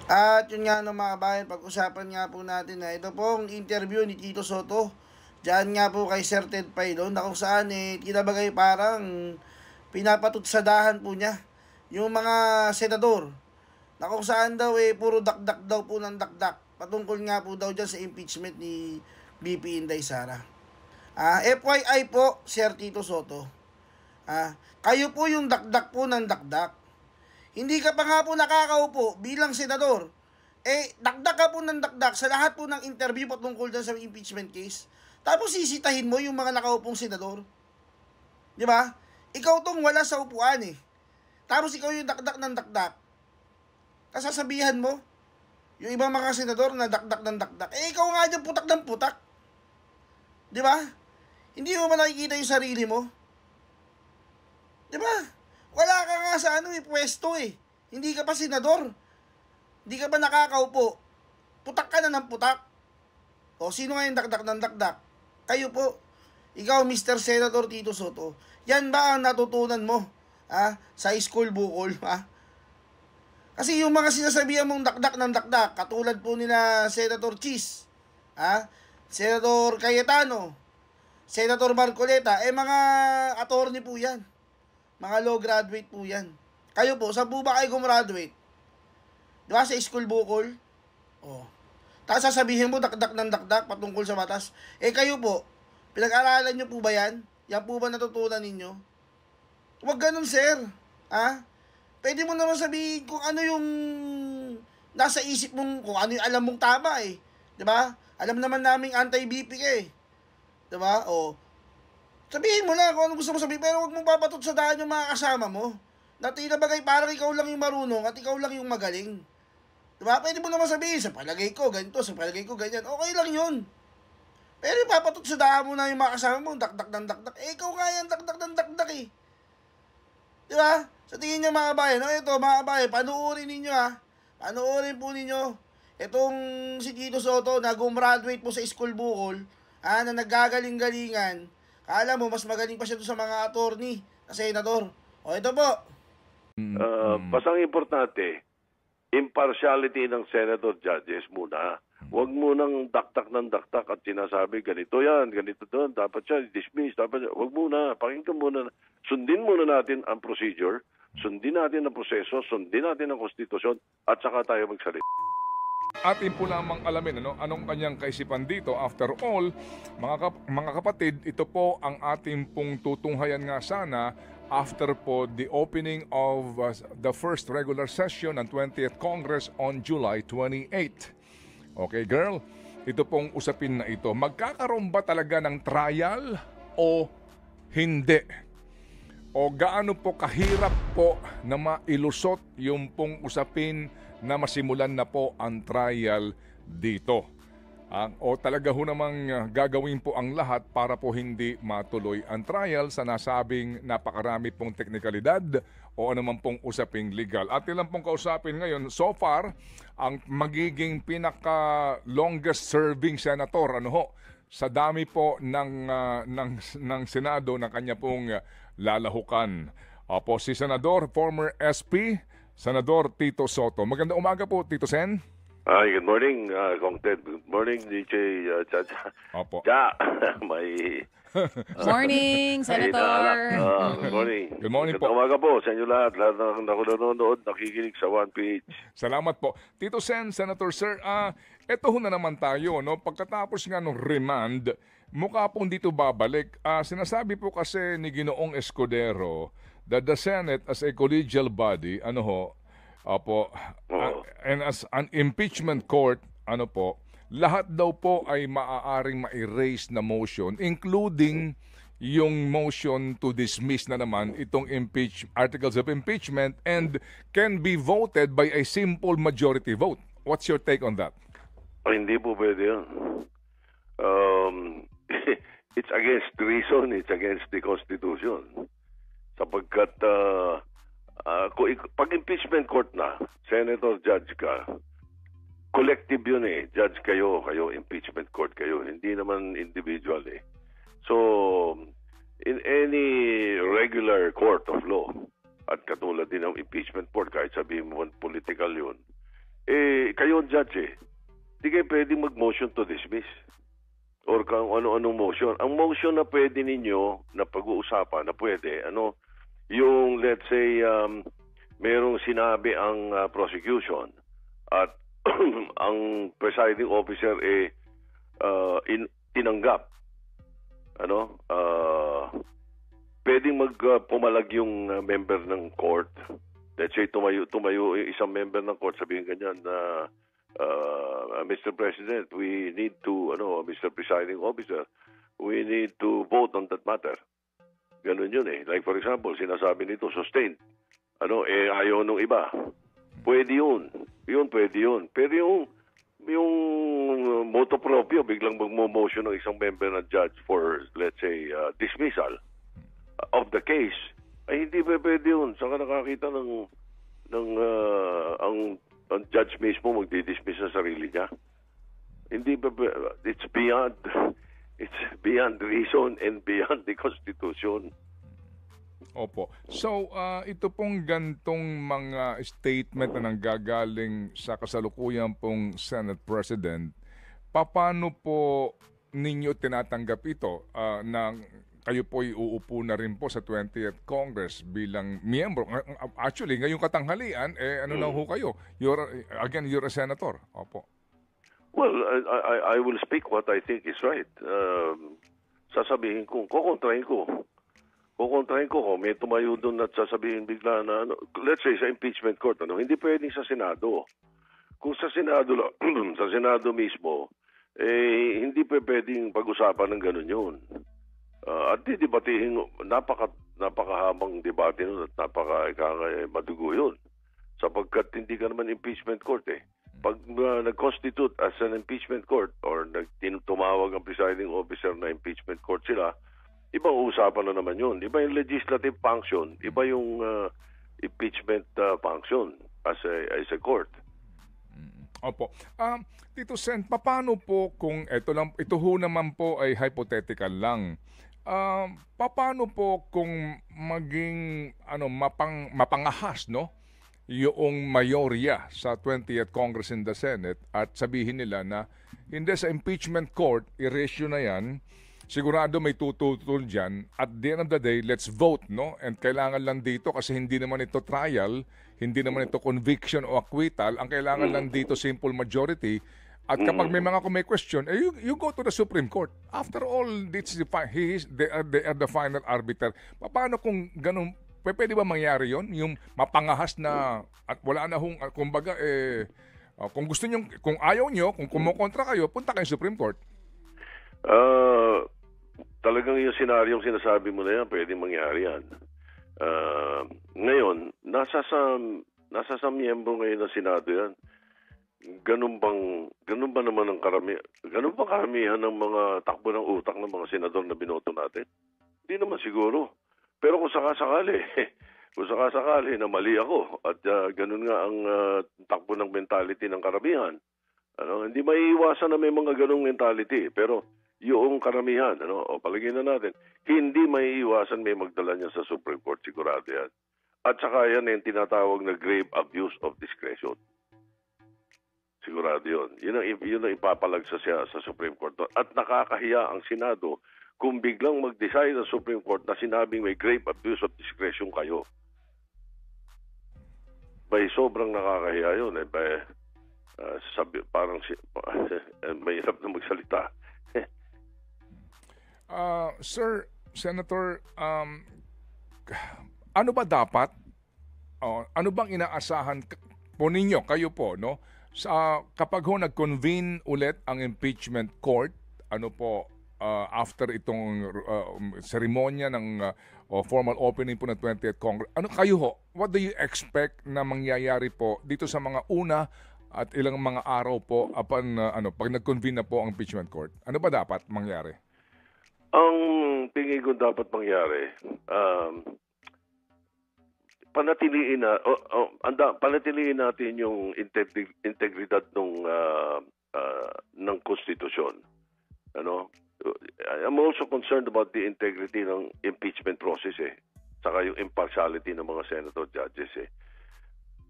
At yun nga no mga bayan, pag-usapan nga po natin na ito pong interview ni Tito Soto diyan nga po kay Sir Ted Pailon na kung saan kinabagay parang pinapatutsadahan po niya yung mga senador na kung saan daw puro dakdak daw po ng dakdak patungkol nga po daw dyan sa impeachment ni BP Inday Sara. FYI po, Sir Tito Soto, kayo po yung dakdak po ng dakdak. Hindi ka pa nga po nakakaupo bilang senador. Dakdak ka po ng dakdak sa lahat po ng interview patungkol dyan sa impeachment case. Tapos sisitahin mo yung mga nakaupong senador. Di ba? Ikaw tong wala sa upuan Tapos ikaw yung dakdak ng dakdak. Kasasabihan mo, yung ibang mga senador na dakdak ng dakdak. Ikaw nga dyan putak ng putak. Di ba? Hindi mo ba nakikita yung sarili mo? Di ba? Wala ka nga sa pwesto Hindi ka pa senador. Hindi ka pa nakakaupo. Putak ka na ng putak. O, sino nga yung dakdak ng dakdak? Kayo po. Ikaw, Mr. Senator Tito Soto. Yan ba ang natutunan mo? Sa school bukol, Kasi yung mga sinasabihan mong dakdak ng dakdak, katulad po nila Senator Cheese, Senator Cayetano, Senator Marcoleta, mga attorney po yan. Mga law graduate po yan. Kayo po, saan po ba kayo gumraduate? Di ba sa school bukol? Tapos sasabihin mo dakdak ng dakdak patungkol sa batas. Kayo po, pinag-aralan nyo po ba yan? Yan po ba natutunan ninyo? Huwag ganun, sir. Pwede mo naman sabihin kung ano yung nasa isip mong, kung ano yung alam mong tama Di ba? Alam naman naming anti-BP ka Di ba? Sabihin mo lang kung ano gusto mo sabihin, pero huwag mong papatutsadahan yung mga kasama mo. Na tila bagay parang ikaw lang yung marunong at ikaw lang yung magaling. Diba? Pwede mo naman sabihin, sa palagay ko, ganito, sa palagay ko, ganyan. Okay lang yun. Pero papatutsadahan mo na yung mga kasama mo, dakdak ng dakdak. Ikaw nga yan, dakdak ng dakdak Diba? Sa tingin niyo mga bayan, ito mga bayan, panuorin ninyo Panuorin po ninyo. Itong si Tito Soto na gumraduate po sa school bukol, na naggagaling-galingan. Kala mo, mas magaling pa siya doon sa mga attorney na senador. Ito po. Pasang importante, impartiality ng senator judges muna. Huwag munang daktak ng daktak at sinasabi, ganito yan, ganito doon, dapat siya dismiss, dapat. Huwag muna, pakinggan muna. Sundin muna natin ang procedure, sundin natin ang proseso, sundin natin ang konstitusyon, at saka tayo magsalita. Atin po lamang alamin anong kanyang kaisipan dito. After all, mga kapatid, ito po ang ating pong tutunghayan nga sana after po the opening of the first regular session ng 20th Congress on July 28. Okay, girl? Ito pong usapin na ito. Magkakaroon ba talaga ng trial o hindi? O gaano po kahirap po na mailusot yung pong usapin na masimulan na po ang trial dito. O talaga ho namang gagawin po ang lahat para po hindi matuloy ang trial sa nasabing napakarami pong teknikalidad o anumang pong usaping legal. At ilang pong kausapin ngayon, so far, ang magiging pinaka-longest serving senator, sa dami po ng Senado na kanya pong lalahukan. Po si Senador, former SP, Senador Tito Soto. Magandang umaga po, Tito Sen. Good morning, Kong Ted. Good morning, DJ Chacha. Opo. Cha, may... Morning, Senator. Good morning. Good morning po. Umaga po sa inyo lahat na nanonood, nakikinig sa 1PH. Salamat po. Tito Sen, Senator Sir, eto ho na naman tayo, Pagkatapos nga ng remand, mukha pong dito babalik. Sinasabi po kasi ni Ginoong Escudero that the Senate as a collegial body, and as an impeachment court, lahat daw po ay maaaring ma-erase na motion, including yung motion to dismiss na naman itong articles of impeachment and can be voted by a simple majority vote. What's your take on that? Hindi po pwede yun. It's against reason, it's against the Constitution. Sapagkat pag impeachment court na, senator, judge ka, collective yun judge kayo, impeachment court kayo, hindi naman individual So, in any regular court of law, at katulad din ng impeachment court, kahit sabihin mo political yun, Kayo ang judge Hindi kayo pwedeng mag-motion to dismiss. Or kung ano-anong motion. Ang motion na pwede ninyo na pag-uusapan na pwede, yung let's say merong sinabi ang prosecution at ang presiding officer tinanggap. Pwedeng pumalag yung member ng court. Let's say tumayo yung isang member ng court, sabihin ganyan na Mr. President, we need to, Mr. Presiding Officer, we need to vote on that matter. Ganun yun Like for example, sinasabi nito, sustained. Ayaw nung iba. Pwede yun. Pwede yun. Pero yung motu proprio, biglang mag-motion ng isang member na judge for, let's say, dismissal of the case, ay hindi pwede yun. Saka nakakita ang judge mismo magdi-dismiss sa sarili niya. Hindi pa, it's beyond reason and beyond the Constitution. Opo. So, ito pong gantong mga statement na nanggagaling sa kasalukuyan pong Senate President, paano po ninyo tinatanggap ito na kayo po'y uupo na rin po sa 20th Congress bilang miyembro? Actually, ngayong katanghalian, na ho kayo? You're a senator. Opo. Well, I will speak what I think is right. Sasabihin ko, kukontrahin ko kung may tumayo doon at sasabihin bigla na, let's say sa impeachment court, hindi pwedeng sa Senado. Kung sa Senado, sa Senado mismo, hindi pwedeng pag-usapan ng ganun yun. At didebatihin, napakahabang debate nun at madugo yun. Sapagkat hindi ka naman impeachment court Pag nag-constitute as an impeachment court or tumawag ang presiding officer na impeachment court sila, ibang usapan na naman yun. Iba yung legislative function, iba yung impeachment function as a court. Opo. Tito Sen, paano po kung ito ho naman po ay hypothetical lang. Paano po kung maging mapangahas yung mayorya sa 20th Congress in the Senate at sabihin nila na hindi sa impeachment court, i-ratio na yan, sigurado may tututol dyan. At the end of the day, let's vote, And kailangan lang dito kasi hindi naman ito trial, hindi naman ito conviction o acquittal. Ang kailangan lang dito simple majority. At kapag may question, you go to the Supreme Court. After all, they are the final arbiter. Paano kung ganun, pwede ba mangyari yon? Yung mapangahas na, at wala na kumbaga, kung gusto nyo, kung ayaw nyo, kung kumukontra kayo, punta kayo sa Supreme Court. Talagang yung senaryong sinasabi mo na yan, pwede mangyari yan. Ngayon, nasa sa miyembro ngayon ng Senado yan. Ganun ba naman ang karamihan ng mga takbo ng utak ng mga senador na binoto natin? Hindi naman siguro. Pero kung sakasakali na mali ako at ganun nga ang takbo ng mentality ng karamihan, hindi maiiwasan na may mga ganung mentality. Pero yung karamihan, palagay na natin, hindi maiiwasan may magdala niya sa Supreme Court, sigurado yan. At saka yan yung tinatawag na grave abuse of discretion. Sigurado yun. Yun ang ipapalag sa Supreme Court. At nakakahiya ang Senado kung biglang mag-decide ang Supreme Court na sinabing may grave abuse of discretion kayo. Sobrang nakakahiya yun. Parang mahirap na magsalita. Sir, Senator, ano ba dapat? Ano bang inaasahan po ninyo, kayo po, kapag nag-convene ulit ang impeachment court, after itong seremonya ng formal opening po ng 20th Congress, what do you expect na mangyayari po dito sa mga una at ilang mga araw po pag nag-convene na po ang impeachment court? Ano ba dapat mangyari? Ang tingin ko dapat mangyari, panatiliin natin yung integridad ng konstitusyon. I'm also concerned about the integrity ng impeachment process saka yung impartiality ng mga senator judges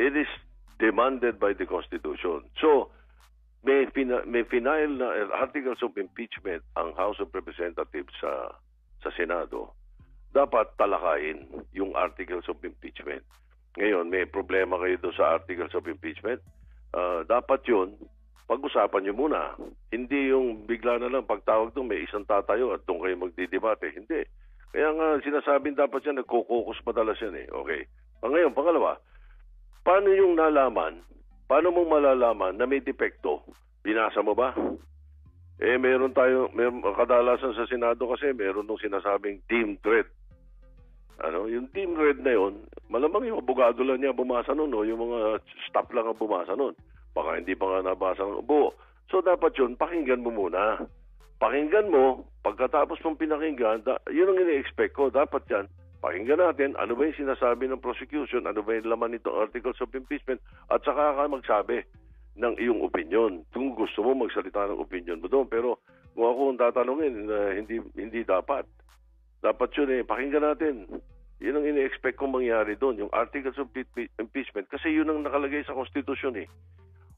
It is demanded by the Constitution. So, may final na articles of impeachment ang House of Representatives sa Senado. Dapat talakayin yung articles of impeachment. Ngayon, may problema kayo doon sa articles of impeachment. Dapat yun, pag-usapan nyo muna. Hindi yung bigla na lang pagtawag doon, may isang tatayo at doon kayo magdidebate. Hindi. Kaya nga sinasabing dapat yan, nagkukukus madalas yan eh. Okay. Ngayon, pangalawa, paano yung nalaman, paano mong malalaman na may depekto? Binasa mo ba? Meron kadalasan sa Senado kasi meron nung sinasabing deemed red. Yung deemed red na yun, malamang yung abogado lang niya bumasa nun, o yung mga staff lang ang bumasa nun. Baka hindi pa nga nabasa ng buo. So dapat yun, pakinggan mo muna. Pakinggan mo, pagkatapos mong pinakinggan, yun ang ini-expect ko. Dapat yan, pakinggan natin, ano ba yung sinasabi ng prosecution, ano ba yung laman nitong articles of impeachment, at saka ka magsabi ng iyong opinion. Kung gusto mo magsalita ng opinion mo doon. Pero kung ako ang tatanungin, hindi dapat. Dapat yun pakinggan natin. Yun ang ini-expect kong mangyari doon, yung articles of impeachment. Kasi yun ang nakalagay sa Constitution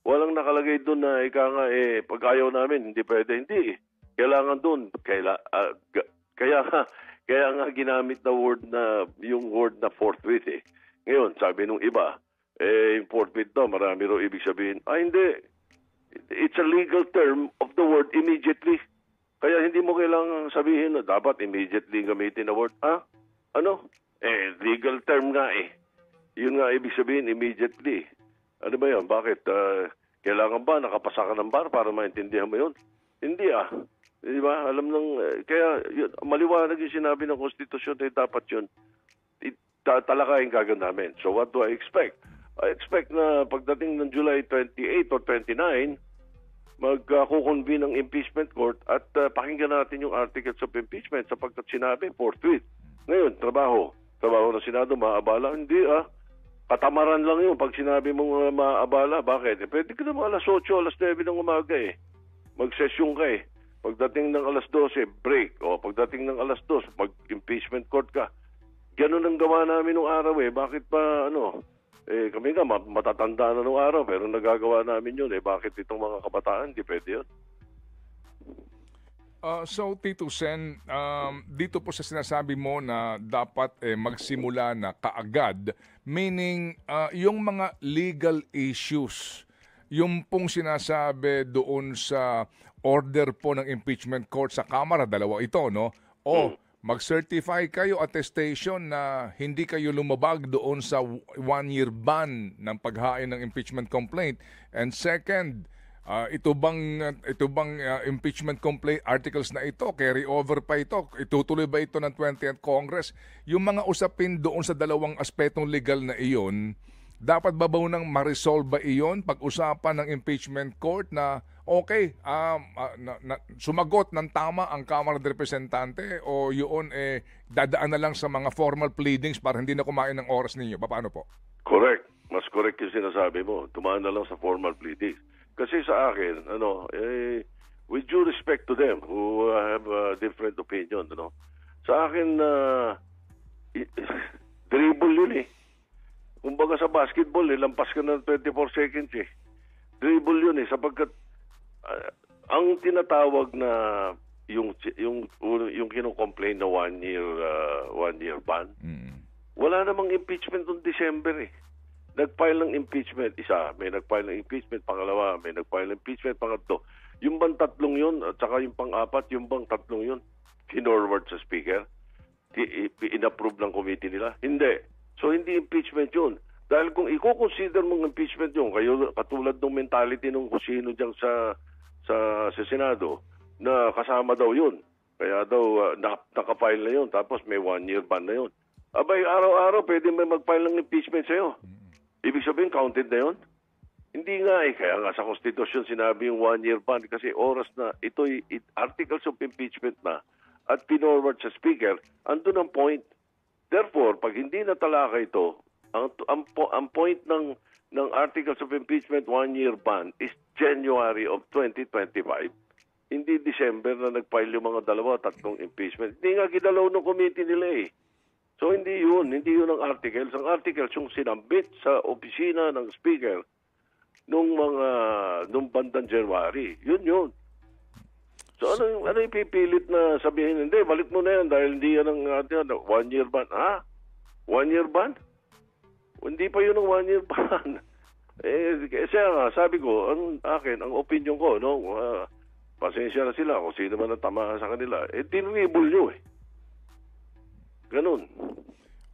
Walang nakalagay doon na pag ayaw namin, hindi pwede. Hindi. Kailangan doon. Kaya nga ginamit na yung word na forthwith Ngayon, sabi nung iba, yung forthwith daw, marami raw ibig sabihin. Hindi. It's a legal term of the word immediately. Kaya hindi mo kailangang sabihin na dapat immediately gamitin na word. Legal term nga Yun nga ibig sabihin, immediately. Ano ba yan? Bakit? Kailangan ba nakapasa ka ng bar para maintindihan mo yun? Hindi Di ba? Alam kaya maliwanag yung sinabi ng Constitution dapat yun. Talakayin kagad namin. So what do I expect? I expect na pagdating ng July 28 or 29, magkukonvene ng impeachment court at pakinggan natin yung articles of impeachment sapagkat sinabi, forthwith. Ngayon, trabaho ng Senado, maabala. Hindi katamaran lang yun pag sinabi mong maabala. Bakit? Pwede ka naman alas 8, alas 9 ng umaga Mag-session ka Pagdating ng alas 12, break. O pagdating ng alas 2, mag-impeachment court ka. Ganun ang gawa namin nung araw Bakit pa kami nga matatanda na nung araw pero nagagawa namin yun Bakit itong mga kabataan? Hindi pwede yun. So Tito Sen, dito po sa sinasabi mo na dapat magsimula na kaagad, meaning yung mga legal issues, yung pong sinasabi doon sa order po ng impeachment court sa Kamara, dalawa ito, no? Mag-certify kayo attestation na hindi kayo lumabag doon sa 1-year ban ng paghain ng impeachment complaint. And second, ito bang impeachment complaint articles na ito, carry over pa ito, itutuloy ba ito ng 20th Congress? Yung mga usapin doon sa dalawang aspetong legal na iyon, dapat ba nang ma-resolve ba iyon pag-usapan ng impeachment court na okay, sumagot ng tama ang Kamara de Representante o yun dadaan na lang sa mga formal pleadings para hindi na kumain ng oras ninyo? Paano po? Correct. Mas correct yung sinasabi mo. Tumaan na lang sa formal pleadings. Kasi sa akin, with due respect to them who have a different opinion, sa akin, dribble yun Kumbaga sa basketball, lampas ka ng 24 seconds Dribble yun sapagkat ang tinatawag na yung kino-complain na 1 year ban, wala namang impeachment noong December Nag-file ng impeachment, isa, may nag-file ng impeachment, pangalawa, may nag-file ng impeachment, pangatlo. Yung bang tatlong yun, at saka yung pang-apat, yung bang tatlong yun, kinorward sa speaker, in-approve ng committee nila? Hindi. So, hindi impeachment yun. Dahil kung i-consider mong impeachment yun, kayo katulad ng mentality ng kusino dyan sa Senado, na kasama daw yun. Kaya daw, nakafile na yun, tapos may 1-year ban na yun. Abay, araw-araw, pwede may mag-file ng impeachment sa'yo. Ibig sabihin, counted na yun? Hindi nga Kaya nga sa Constitution sinabi yung 1-year ban kasi oras na ito'y articles of impeachment na at pinorward sa speaker, andun ang point. Therefore, pag hindi natalaka ito, ang point ng articles of impeachment 1-year ban is January of 2025. Hindi December na nag-file yung mga dalawa, tatlong impeachment. Hindi nga ginalaw ng committee nila So hindi yun ang articles. Ang articles yung sinambit sa opisina ng speaker nung bandang January. Yun. So ano yung pipilit na sabihin, hindi, balik mo na yan dahil hindi yan ang 1 year ban. Ha? 1 year ban? Hindi pa yun ang 1 year ban. Kasi nga, sabi ko, ang opinion ko, no, pasensya na sila kung sino man ang tama sa kanila. Tinribol nyo eh. Ganun.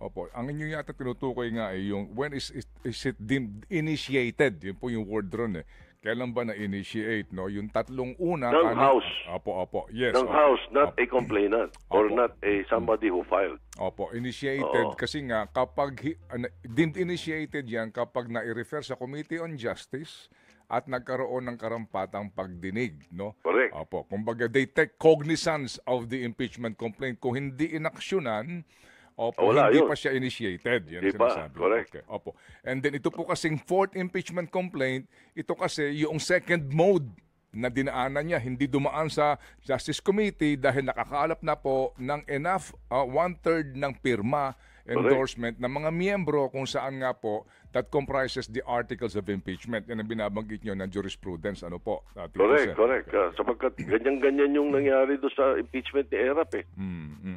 Opo. Ang inyo yata tinutukoy nga yung when is it deemed initiated? Yun po yung word ron eh. Kailan ba na-initiate, no? Yung tatlong una... Ng House. Opo. Yes. Ng House, not a complainant or Opo. not a somebody who filed. Opo, initiated Oo. kasi nga kapag deemed initiated yan kapag na-refer sa Committee on Justice at nagkaroon ng karampatang pagdinig, no? Correct. Opo, kumbaga they take cognizance of the impeachment complaint. Kung hindi inaksyonan, Wala hindi yun. pa siya initiated. Yan Di ang ba? sinasabi. Correct. Okay, opo. And then ito po kasing fourth impeachment complaint, ito kasi yung second mode na dinaanan niya, hindi dumaan sa Justice Committee dahil nakakaalap na po ng enough 1/3 ng pirma endorsement ng mga miyembro kung saan nga po that comprises the articles of impeachment. Yan ang binabanggit nyo ng jurisprudence. Ano po? Tito Sen? Correct. Sapagkat ganyan-ganyan yung nangyari doon sa impeachment ni Erap eh.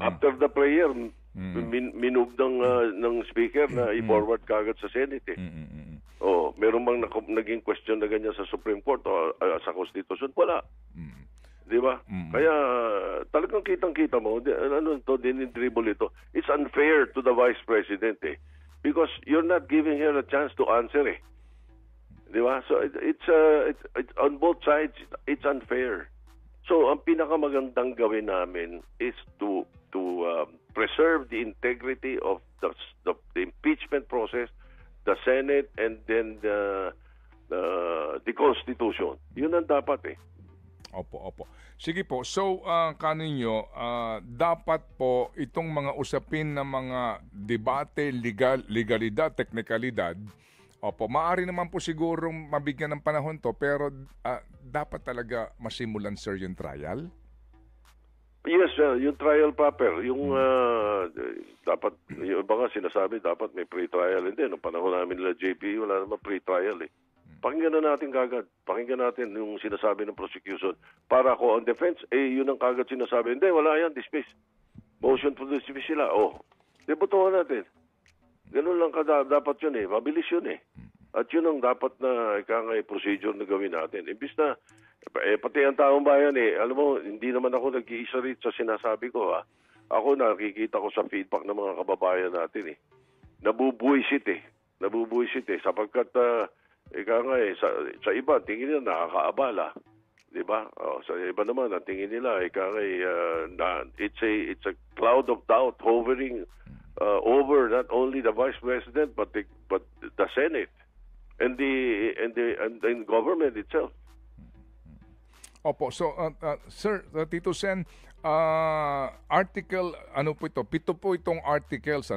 After the prayer, minove ng speaker na i-forward kagad sa Senate eh. Meron bang naging question na ganyan sa Supreme Court o sa Constitution? Wala. Di ba? Kaya talagang kitang-kita mo, dinidribble ito. It's unfair to the Vice President eh. Because you're not giving her a chance to answer eh. Di ba? So it's on both sides, it's unfair. So ang pinakamagandang gawin namin is to preserve the integrity of the impeachment process, the Senate, and then the Constitution. Yun ang dapat eh. Opo. Sige po. So, kaninyo, dapat po itong mga usapin na mga debate, legalidad, teknikalidad, maaari naman po siguro mabigyan ng panahon to, pero dapat talaga masimulan, sir, yung trial? Yes, yung trial paper, yung dapat, yung iba nga sinasabi, dapat may pre-trial. Hindi, nung panahon namin nila JP, wala naman pre-trial eh. Pakinggan na natin kagad. Pakinggan natin yung sinasabi ng prosecution. Para ako ang defense, yun ang kagad sinasabi. Hindi, wala yan, dismiss. Motion to dismiss sila. Debutuhan natin. Ganun lang dapat yun eh. Mabilis yun eh. At yun ang dapat na procedure na gawin natin. Imbis na, pati ang taong bayan eh, alam mo, hindi naman ako nag-iisa rin sa sinasabi ko ha. Ako nakikita ko sa feedback ng mga kababayan natin eh. Nabubuisit eh. Sapagkat, sa iba, tingin nila nakakaabala. Diba? Sa iba naman, ang tingin nila, it's a cloud of doubt hovering over not only the Vice President, but the Senate and the government itself. Opo. So, sir, Tito Sen, article, ano po ito? 7 po itong articles,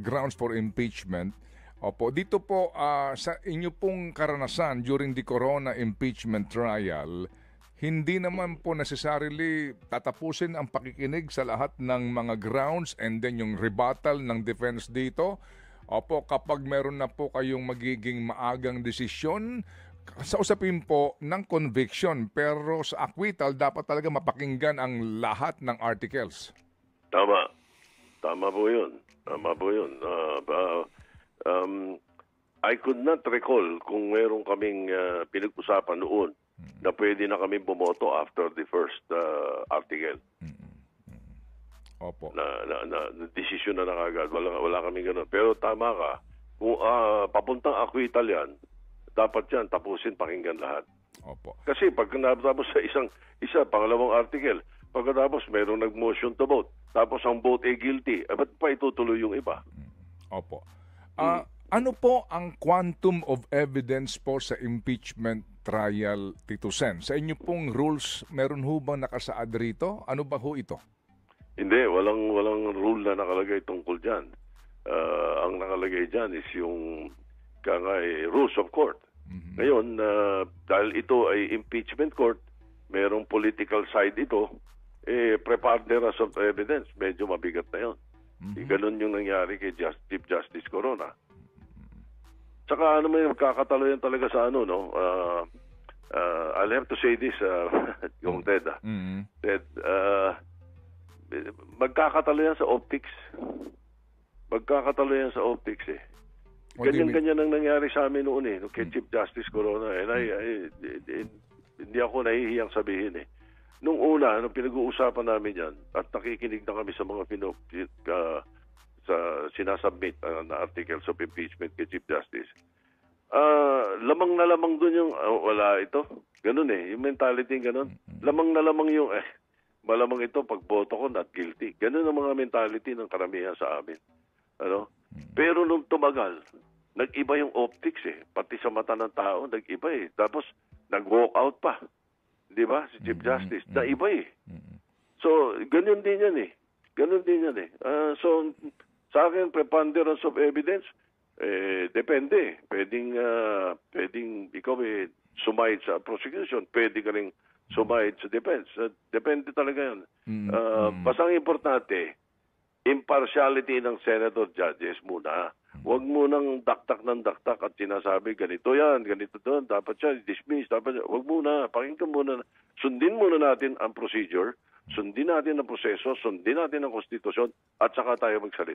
grounds for impeachment. Opo, dito po sa inyo pong karanasan during the Corona impeachment trial, hindi naman po necessarily tatapusin ang pakikinig sa lahat ng mga grounds and then yung rebuttal ng defense dito. Opo, kapag meron na po kayong magiging maagang desisyon sa usapin po ng conviction, pero sa acquittal dapat talaga mapakinggan ang lahat ng articles. Tama po yun. I could not recall kung meron kaming pinag-usapan noon na pwede na kami bumoto after the first article. Opo. Na decision na nakagad. Wala kaming ganun. Pero tama ka. Kung papuntang acquittal yan, dapat yan tapusin, pakinggan lahat. Opo. Kasi pag natapos sa pangalawang article, pagkatapos merong nag-motion to vote, tapos ang vote ay guilty, ba't pa itutuloy yung iba? Opo. Ano po ang quantum of evidence po sa impeachment trial, Tito Sen? Sa inyo pong rules, meron ho bang nakasaad rito? Ano ba ho ito? Hindi, walang rule na nakalagay tungkol dyan. Ang nakalagay dyan is yung rules of court. Ngayon, dahil ito ay impeachment court, merong political side ito, preparedness of evidence, medyo mabigat na yun. Ganun yung nangyari kay Chief Justice Corona. Tsaka may magkakatalo yan talaga sa ano, no? I'll have to say this, yung Ted. Ted, magkakatalo yan sa optics. Magkakatalo yan sa optics eh. Ganyan-ganyan ang nangyari sa amin noon eh, kay Chief Justice Corona. And hindi ako nahihiyang sabihin eh. Nung una, nung pinag-uusapan namin yan, at nakikinig na kami sa mga sa sinasubmit na articles of impeachment kay Chief Justice, lamang na lamang dun yung, wala ito. Ganun eh, yung mentality ganun. Lamang na lamang yung, malamang ito, pag boto ko, not guilty. Ganun ang mga mentality ng karamihan sa amin. Ano? Pero nung tumagal, nag-iba yung optics eh. Pati sa mata ng tao, nag-iba eh. Tapos, nag-walk out pa. Di ba? Si Chief Justice. Naiba eh. So, ganun din yan eh. Ganun din yan eh. So, sa akin, preponderance of evidence, depende. Pwedeng ikaw sumahid sa prosecution. Pwede ka rin sumahid sa defense. Depende talaga yan. Basta ang importante, impartiality ng senator judges muna. Huwag munang daktak ng daktak at sinasabi, ganito yan, ganito doon, dapat siya dismiss, dapat siya. Huwag muna, pakinggan muna. Sundin muna natin ang procedure, sundin natin ang proseso, sundin natin ang konstitusyon, at saka tayo magsalita.